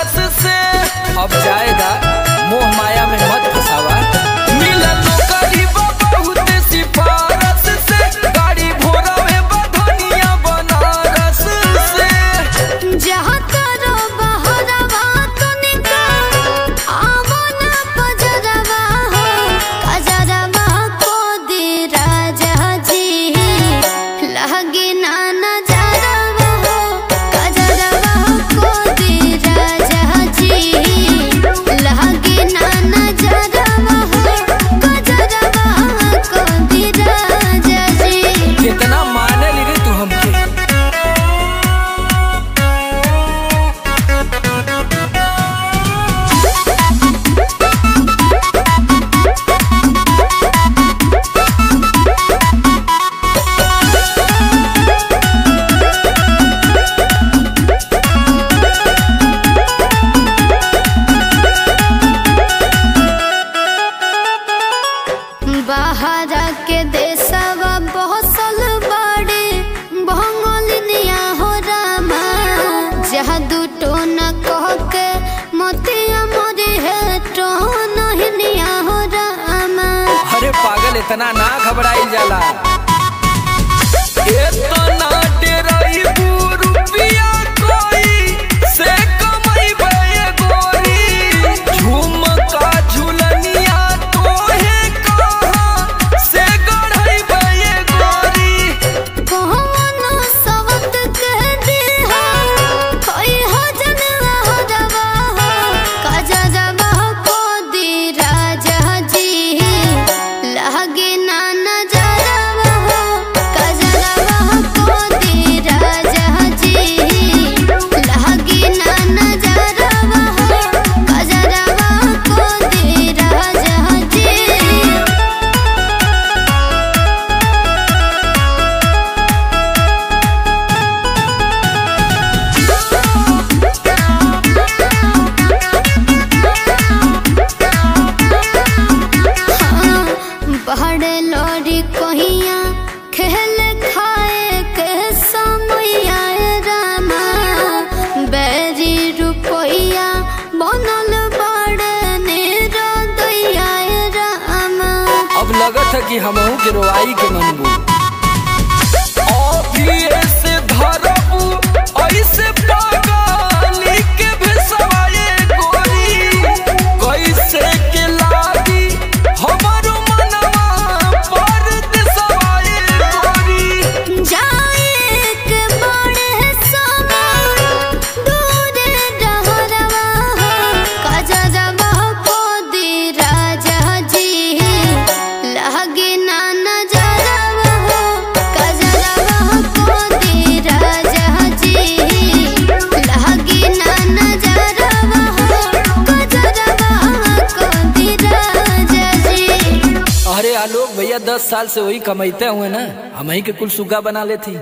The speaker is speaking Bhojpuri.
अब जाएगा मोह माया में मत फसावा। मिला नौकरी बहुत सिफारस से, गाड़ी भोरा में बधनिया बनारस से। जहाँ करो बहरवा तुनिका आवो ना पजरवा हो, कजरवा को दी राजा जी लगी ना नजरवा हो, कजरवा को दी राजा जी लगी ना नजरवा हो, कजरवा को दी राजा जी। कितना माने ली तू हमके। बाहर के देशवा बहसल बाड़े भंगोलिनिया हो रामा, जहाँ दुटो न कह के मोतिया मोरे है तो नहिनिया हो रामा। अरे पागल इतना ना घबराई जाला। इतना डेराई रुपया कोई से कमाइबे गोरी, झुमका झुलनिया तोहे कहाँ से गढ़इबे गोरी। कौन सवत के दिहा कोई हो जनवा हो दवा हो, कजरवा को दी राजा जी लगी ना नजरवा हो, कजरवा को दी राजा जी लगी ना नजरवा हो, कजरवा को दी राजा जी। बड़े लड़ी कहिया खेल खाए के समैया रामा, बेरी रुपया बनल बड़े निरदैया रामा। अब लगत है कि हमहू के रोवाई के मनबू। से धरबू ऐसे पागली के भेसवाए गोरी, कैसे के लागी हमारो मनवा पर देसवाए गोरी। जाए के बड़े समा दूर डहरवा हो, कजरवा को दी राजा जी लगी ना नजरवा हो, कजरवा को दी राजा जी लगी ना नजरवा हो, कजरवा को दी राजा जी। अरे आलोक भैया 10 साल से वही कमाते हुए ना, हम ही के कुल सुगा बना लेती।